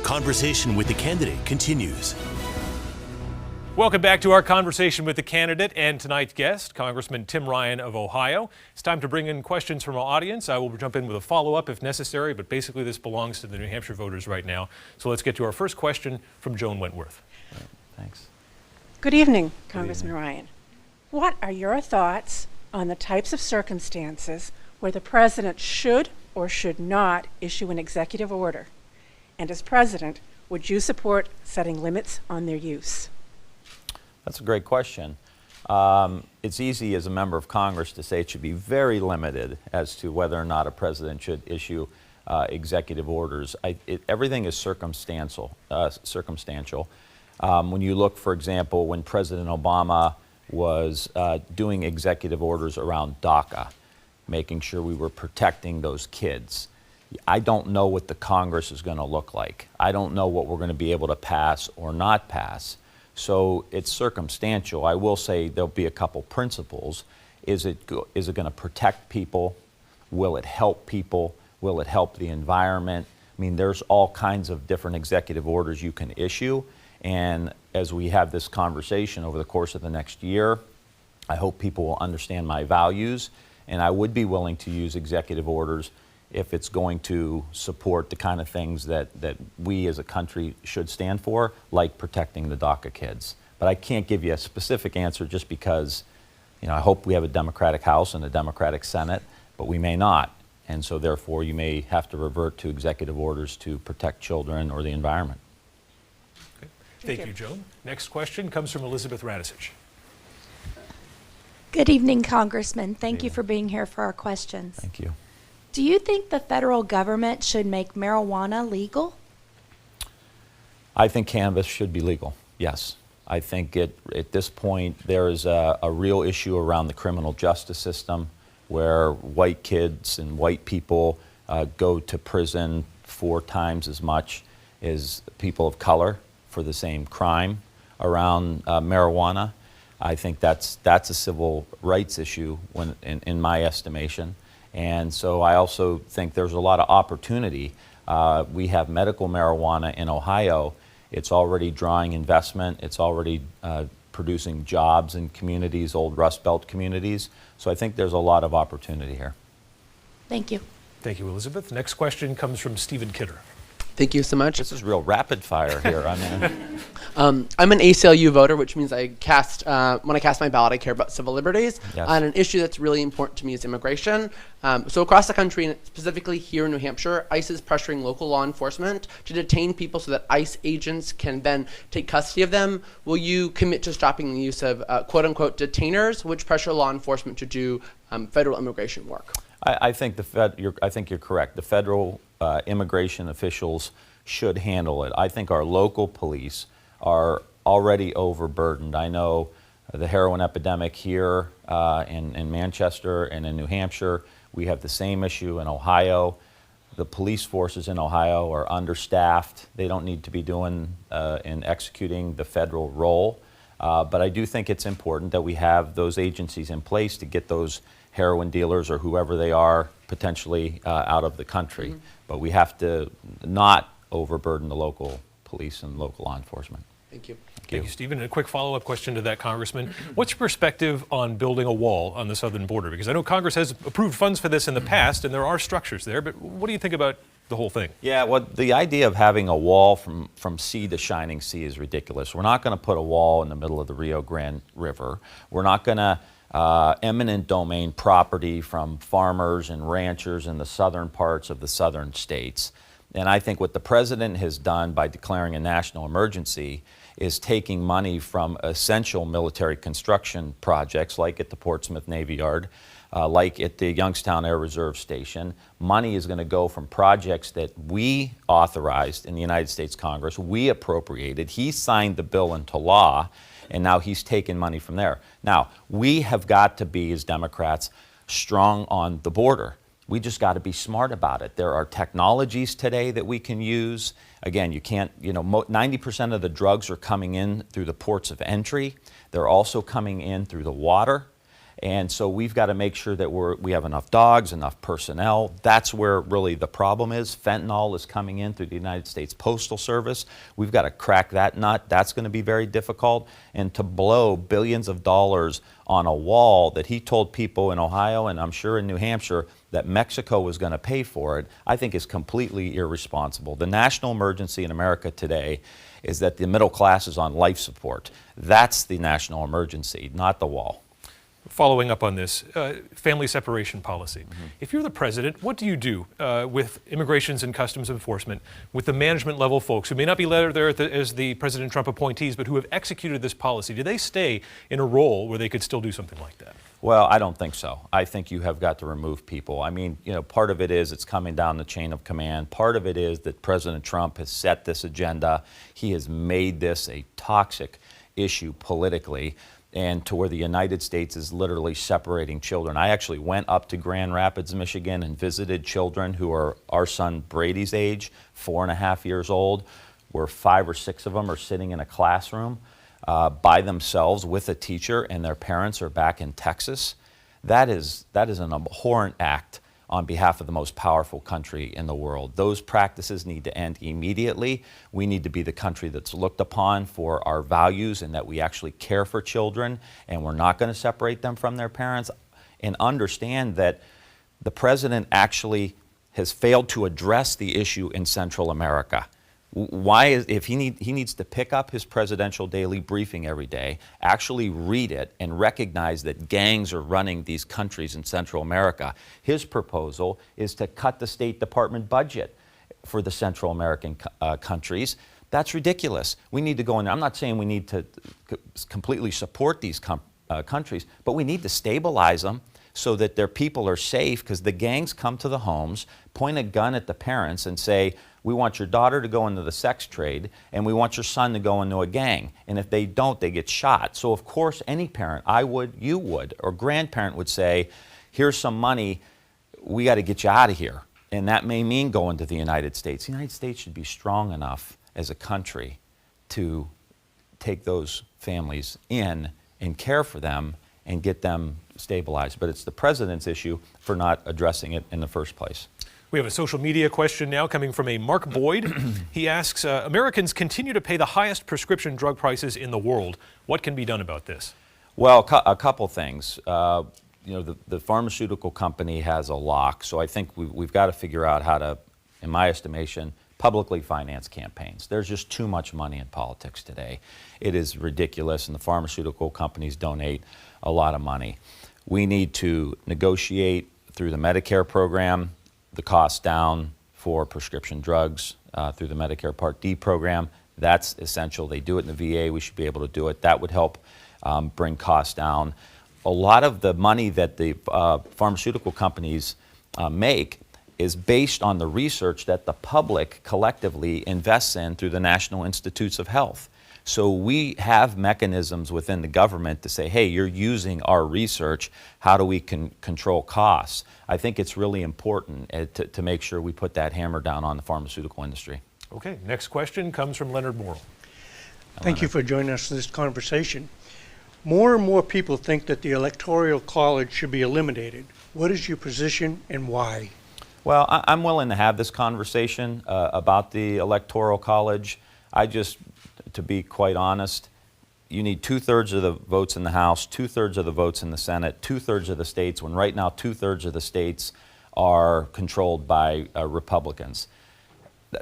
Conversation with the Candidate continues. Welcome back to our conversation with the candidate and tonight's guest, Congressman Tim Ryan of Ohio. It's time to bring in questions from our audience. I will jump in with a follow-up if necessary, but basically this belongs to the New Hampshire voters right now. So let's get to our first question from Joan Wentworth. Thanks. Good evening, Congressman Ryan. What are your thoughts on the types of circumstances where the president should or should not issue an executive order? And as president, would you support setting limits on their use? That's a great question. It's easy as a member of Congress to say it should be very limited as to whether or not a president should issue executive orders. Everything is circumstantial. When you look, for example, when President Obama was doing executive orders around DACA, making sure we were protecting those kids, I don't know what the Congress is going to look like. I don't know what we're going to be able to pass or not pass. So it's circumstantial. I will say there'll be a couple principles. Is it going to protect people? Will it help people? Will it help the environment? I mean, there's all kinds of different executive orders you can issue. And as we have this conversation over the course of the next year, I hope people will understand my values. And I would be willing to use executive orders if it's going to support the kind of things that we as a country should stand for, like protecting the DACA kids. But I can't give you a specific answer just because, I hope we have a Democratic House and a Democratic Senate, but we may not. And so therefore you may have to revert to executive orders to protect children or the environment. Okay. Thank you, Joan. Next question comes from Elizabeth Radisich. Good evening, Congressman. Thank you for being here for our questions. Thank you. Do you think the federal government should make marijuana legal? I think cannabis should be legal, yes. I think at this point there is a real issue around the criminal justice system where white kids and white people go to prison 4 times as much as people of color for the same crime around marijuana. I think that's a civil rights issue in my estimation. And so I also think there's a lot of opportunity. We have medical marijuana in Ohio. It's already drawing investment. It's already producing jobs in communities, old Rust Belt communities. So I think there's a lot of opportunity here. Thank you. Thank you, Elizabeth. Next question comes from Stephen Kidder. Thank you so much. This is real rapid fire here. I'm an ACLU voter, which means when I cast my ballot, I care about civil liberties. Yes. And an issue that's really important to me is immigration. So across the country, and specifically here in New Hampshire, ICE is pressuring local law enforcement to detain people so that ICE agents can then take custody of them. Will you commit to stopping the use of quote-unquote detainers, which pressure law enforcement to do federal immigration work? I think you're correct. The federal immigration officials should handle it. I think our local police are already overburdened. I know the heroin epidemic here in Manchester and in New Hampshire. We have the same issue in Ohio. The police forces in Ohio are understaffed. They don't need to be doing and executing the federal role. But I do think it's important that we have those agencies in place to get those heroin dealers or whoever they are potentially out of the country. Mm-hmm. But we have to not overburden the local police and local law enforcement. Thank you. Thank you, Stephen. And a quick follow-up question to that, Congressman. What's your perspective on building a wall on the southern border? Because I know Congress has approved funds for this in the past, and there are structures there, but what do you think about the whole thing? Yeah, well, the idea of having a wall from sea to shining sea is ridiculous. We're not going to put a wall in the middle of the Rio Grande River. We're not going to eminent domain property from farmers and ranchers in the southern parts of the southern states. And I think what the president has done by declaring a national emergency is taking money from essential military construction projects like at the Portsmouth Navy Yard, like at the Youngstown Air Reserve Station. Money is going to go from projects that we authorized in the United States Congress, we appropriated, he signed the bill into law, and now he's taken money from there. Now, we have got to be, as Democrats, strong on the border. We just got to be smart about it. There are technologies today that we can use. Again, you can't, 90% of the drugs are coming in through the ports of entry. They're also coming in through the water. And so we've got to make sure that we have enough dogs, enough personnel. That's where really the problem is. Fentanyl is coming in through the United States Postal Service. We've got to crack that nut. That's going to be very difficult. And to blow billions of dollars on a wall that he told people in Ohio and I'm sure in New Hampshire that Mexico was going to pay for it, I think is completely irresponsible. The national emergency in America today is that the middle class is on life support. That's the national emergency, not the wall. Following up on this, family separation policy. If you're the president, what do you do with Immigrations and Customs Enforcement, with the management level folks who may not be there as the President Trump appointees, but who have executed this policy? Do they stay in a role where they could still do something like that? Well, I don't think so. I think you have got to remove people. I mean, part of it is it's coming down the chain of command. Part of it is that President Trump has set this agenda. He has made this a toxic issue politically, and to where the United States is literally separating children. I actually went up to Grand Rapids, Michigan, and visited children who are our son Brady's age, 4.5 years old, where 5 or 6 of them are sitting in a classroom by themselves with a teacher, and their parents are back in Texas. That is an abhorrent act on behalf of the most powerful country in the world. Those practices need to end immediately. We need to be the country that's looked upon for our values and that we actually care for children, and we're not going to separate them from their parents. And understand that the president actually has failed to address the issue in Central America. If he needs to pick up his presidential daily briefing every day, actually read it, and recognize that gangs are running these countries in Central America. His proposal is to cut the State Department budget for the Central American countries. That's ridiculous. We need to go in there. I'm not saying we need to completely support these countries, but we need to stabilize them so that their people are safe, because the gangs come to the homes, point a gun at the parents and say, we want your daughter to go into the sex trade, and we want your son to go into a gang. And if they don't, they get shot. So of course, any parent, I would, you would, or grandparent would say, here's some money, we got to get you out of here. And that may mean going to the United States. The United States should be strong enough as a country to take those families in and care for them and get them stabilized. But it's the president's issue for not addressing it in the first place. We have a social media question now coming from a Mark Boyd. He asks, Americans continue to pay the highest prescription drug prices in the world. What can be done about this? Well, a couple things. The pharmaceutical company has a lock, so I think we've got to figure out how to, in my estimation, publicly finance campaigns. There's just too much money in politics today. It is ridiculous, and the pharmaceutical companies donate a lot of money. We need to negotiate through the Medicare program the cost down for prescription drugs through the Medicare Part D program. That's essential. They do it in the VA. We should be able to do it. That would help bring costs down. A lot of the money that the pharmaceutical companies make is based on the research that the public collectively invests in through the National Institutes of Health. So we have mechanisms within the government to say, hey, you're using our research, how do we control costs? I think it's really important to make sure we put that hammer down on the pharmaceutical industry. Okay, next question comes from Leonard Morrill. Thank you for joining us for this conversation. More and more people think that the Electoral College should be eliminated. What is your position and why? Well, I'm willing to have this conversation about the Electoral College. To be quite honest, you need 2/3 of the votes in the House, 2/3 of the votes in the Senate, 2/3 of the states, when right now 2/3 of the states are controlled by Republicans.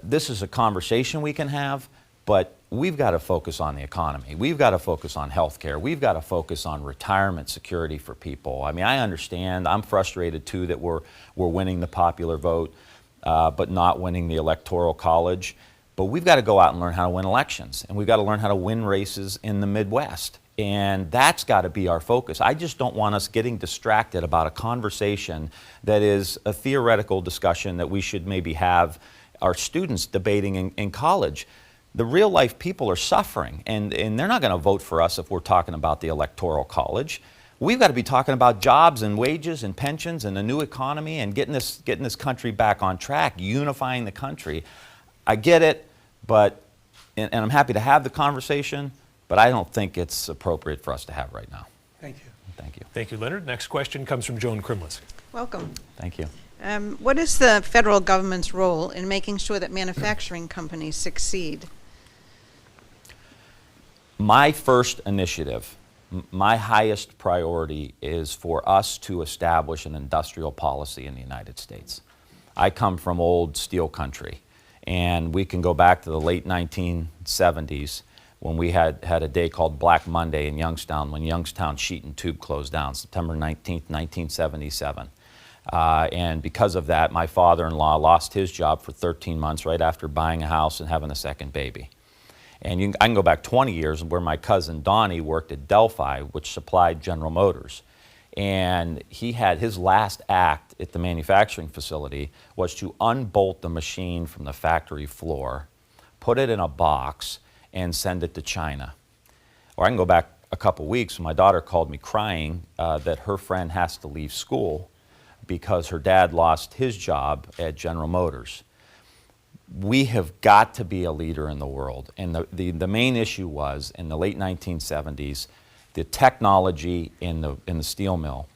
This is a conversation we can have, but we've got to focus on the economy. We've got to focus on health care. We've got to focus on retirement security for people. I mean, I understand. I'm frustrated, too, that we're winning the popular vote, but not winning the Electoral College. But we've got to go out and learn how to win elections, and we've got to learn how to win races in the Midwest. And that's got to be our focus. I just don't want us getting distracted about a conversation that is a theoretical discussion that we should maybe have our students debating in college. The real life people are suffering, and they're not going to vote for us if we're talking about the Electoral College. We've got to be talking about jobs and wages and pensions and the new economy and getting this country back on track, unifying the country. I get it, and I'm happy to have the conversation, but I don't think it's appropriate for us to have right now. Thank you. Thank you. Thank you, Leonard. Next question comes from Joan Krimlis. Welcome. Thank you. What is the federal government's role in making sure that manufacturing companies succeed? My first initiative, my highest priority is for us to establish an industrial policy in the United States. I come from old steel country, and we can go back to the late 1970s when we had a day called Black Monday in Youngstown, when Youngstown Sheet and Tube closed down, September 19th, 1977. And because of that, my father-in-law lost his job for 13 months right after buying a house and having a second baby. And I can go back 20 years where my cousin Donnie worked at Delphi, which supplied General Motors. And he had his last act at the manufacturing facility was to unbolt the machine from the factory floor, put it in a box, and send it to China. Or I can go back a couple weeks when my daughter called me crying that her friend has to leave school because her dad lost his job at General Motors. We have got to be a leader in the world. And the main issue was, in the late 1970s, the technology in the steel mill,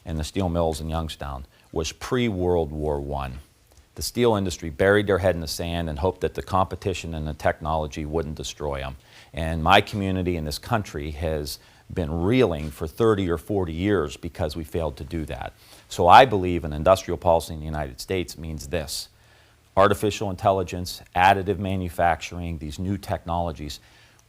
and the steel mills in Youngstown, was pre-World War I. The steel industry buried their head in the sand and hoped that the competition and the technology wouldn't destroy them. And my community in this country has been reeling for 30 or 40 years because we failed to do that. So I believe an industrial policy in the United States means this: artificial intelligence, additive manufacturing, these new technologies.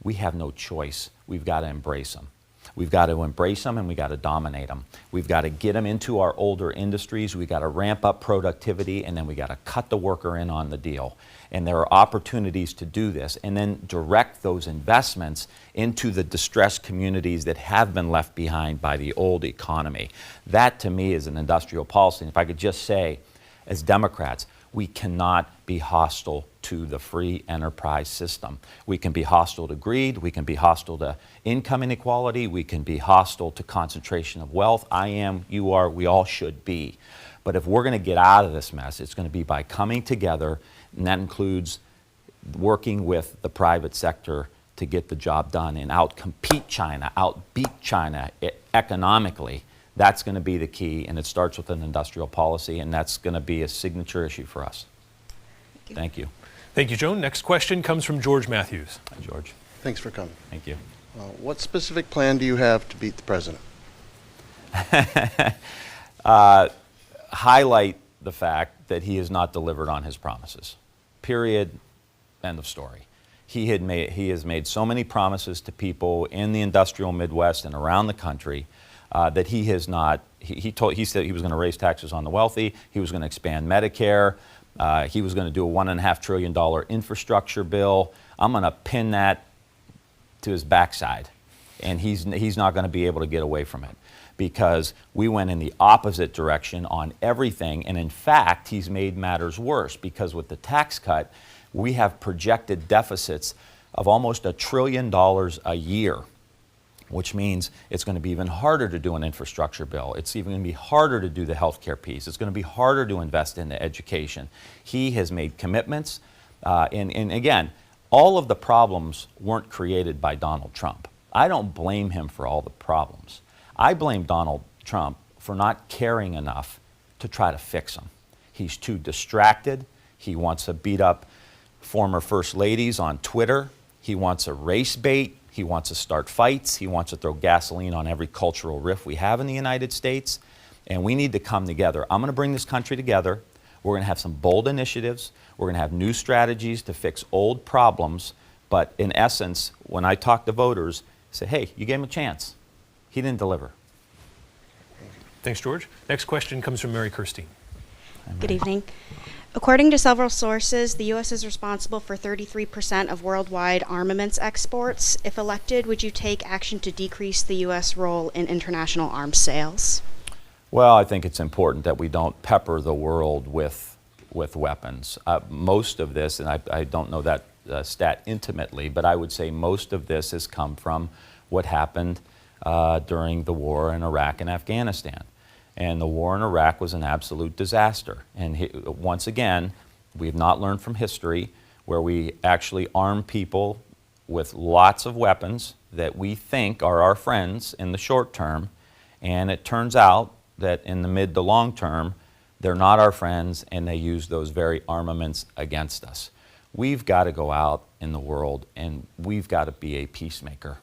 We have no choice. We've got to embrace them. We've got to embrace them, and we've got to dominate them. We've got to get them into our older industries. We've got to ramp up productivity, and then we've got to cut the worker in on the deal. And there are opportunities to do this, and then direct those investments into the distressed communities that have been left behind by the old economy. That, to me, is an industrial policy. And if I could just say, as Democrats, we cannot be hostile to the free enterprise system. We can be hostile to greed, we can be hostile to income inequality, we can be hostile to concentration of wealth. I am, you are, we all should be. But if we're going to get out of this mess, it's going to be by coming together, and that includes working with the private sector to get the job done and outcompete China, outbeat China economically. That's going to be the key, and it starts with an industrial policy, and that's going to be a signature issue for us. Thank you. Thank you, Joan. Next question comes from George Matthews. Hi, George. Thanks for coming. Thank you. What specific plan do you have to beat the president? Highlight the fact that he has not delivered on his promises. Period. End of story. He has made so many promises to people in the industrial Midwest and around the country that he has not. He said he was going to raise taxes on the wealthy. He was going to expand Medicare. He was going to do a $1.5 trillion infrastructure bill. I'm going to pin that to his backside, and he's not going to be able to get away from it, because we went in the opposite direction on everything. And in fact, he's made matters worse, because with the tax cut, we have projected deficits of almost $1 trillion a year, which means it's going to be even harder to do an infrastructure bill. It's even going to be harder to do the healthcare piece. It's going to be harder to invest in the education. He has made commitments, and again, all of the problems weren't created by Donald Trump. I don't blame him for all the problems. I blame Donald Trump for not caring enough to try to fix them. He's too distracted. He wants to beat up former first ladies on Twitter. He wants to race bait. He wants to start fights. He wants to throw gasoline on every cultural rift we have in the United States. And we need to come together. I'm going to bring this country together. We're going to have some bold initiatives. We're going to have new strategies to fix old problems. But in essence, when I talk to voters, say, hey, you gave him a chance. He didn't deliver. Thanks, George. Next question comes from Mary Kirstein. Good evening. According to several sources, the U.S. is responsible for 33% of worldwide armaments exports. If elected, would you take action to decrease the U.S. role in international arms sales? Well, I think it's important that we don't pepper the world with weapons. Most of this, and I don't know that stat intimately, but I would say most of this has come from what happened during the war in Iraq and Afghanistan. And the war in Iraq was an absolute disaster. And once again, we have not learned from history, where we actually arm people with lots of weapons that we think are our friends in the short term, And it turns out that in the mid to long term, they're not our friends, and they use those very armaments against us. We've got to go out in the world, and we've got to be a peacemaker.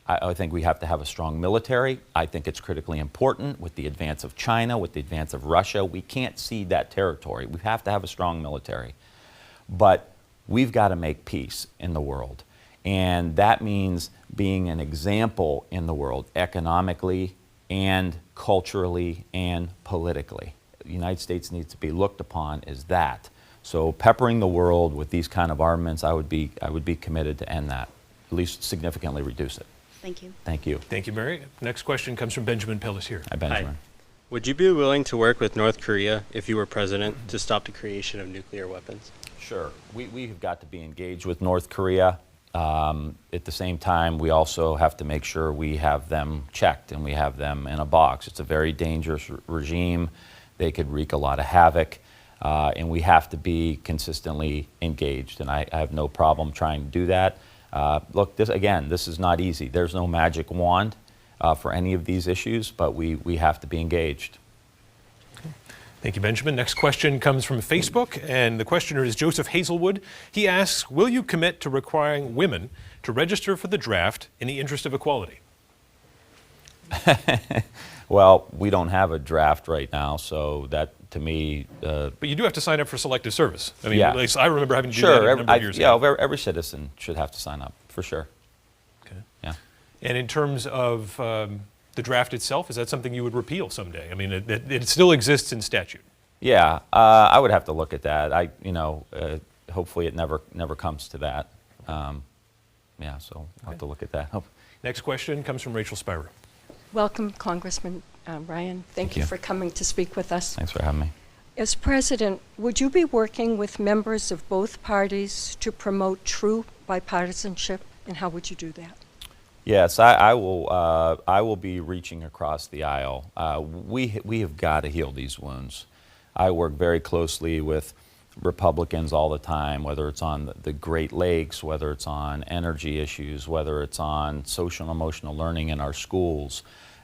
I think we have to have a strong military. I think it's critically important with the advance of China, with the advance of Russia. We can't cede that territory. We have to have a strong military. But we've got to make peace in the world. And that means being an example in the world, economically and culturally and politically. The United States needs to be looked upon as that. So peppering the world with these kind of armaments, I would be committed to end that, at least significantly reduce it. Thank you. Thank you. Thank you, Mary. Next question comes from Benjamin Pelletier. Hi, Benjamin. Hi. Would you be willing to work with North Korea if you were president to stop the creation of nuclear weapons? Sure. We have got to be engaged with North Korea. At the same time, we also have to make sure we have them checked and we have them in a box. It's a very dangerous regime. They could wreak a lot of havoc, and we have to be consistently engaged. And I have no problem trying to do that. Look, this is not easy. There's no magic wand for any of these issues, but we have to be engaged. Thank you, Benjamin. Next question comes from Facebook, and the questioner is Joseph Hazelwood. He asks, will you commit to requiring women to register for the draft in the interest of equality? Well, we don't have a draft right now, so that, to me... But you do have to sign up for selective service. I mean, yeah. at least I remember having to do sure, that a number of years ago. Yeah, every citizen should have to sign up, for sure. Okay. Yeah. And in terms of the draft itself, is that something you would repeal someday? I mean, it still exists in statute. Yeah, I would have to look at that. Hopefully it never comes to that. Yeah, so I'll have to look at that. Next question comes from Rachel Spiro. Welcome, Congressman Ryan. Thank you for coming to speak with us. Thanks for having me. As president, would you be working with members of both parties to promote true bipartisanship, and how would you do that? Yes, I will be reaching across the aisle. We have got to heal these wounds. I work very closely with Republicans all the time, whether it's on the Great Lakes, whether it's on energy issues, whether it's on social and emotional learning in our schools.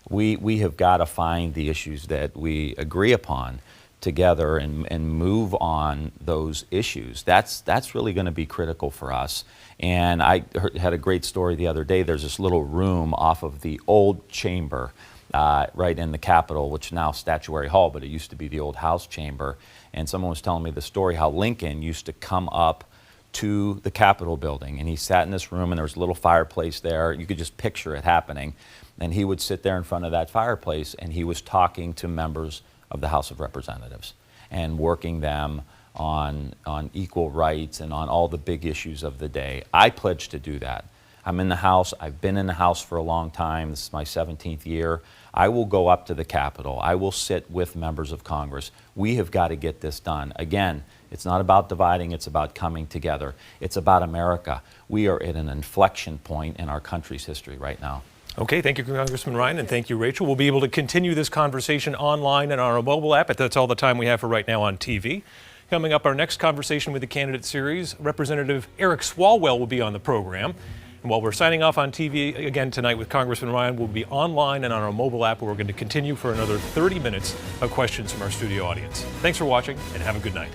We have got to find the issues that we agree upon together and move on those issues. That's really going to be critical for us. And I had a great story the other day. There's this little room off of the old chamber right in the Capitol, which is now Statuary Hall, but it used to be the old House chamber. And someone was telling me the story how Lincoln used to come up to the Capitol building, and he sat in this room, and there was a little fireplace there. You could just picture it happening. And he would sit there in front of that fireplace, and he was talking to members of the House of Representatives and working them on equal rights and on all the big issues of the day. I pledge to do that. I'm in the House. I've been in the House for a long time. This is my 17th year. I will go up to the Capitol. I will sit with members of Congress. We have got to get this done. Again, it's not about dividing. It's about coming together. It's about America. We are at an inflection point in our country's history right now. Okay, thank you, Congressman Ryan, and thank you, Rachel. We'll be able to continue this conversation online and on our mobile app, but that's all the time we have for right now on TV. Coming up, our next conversation with the candidate series, Representative Eric Swalwell will be on the program. And while we're signing off on TV again tonight with Congressman Ryan, we'll be online and on our mobile app, where we're going to continue for another 30 minutes of questions from our studio audience. Thanks for watching, and have a good night.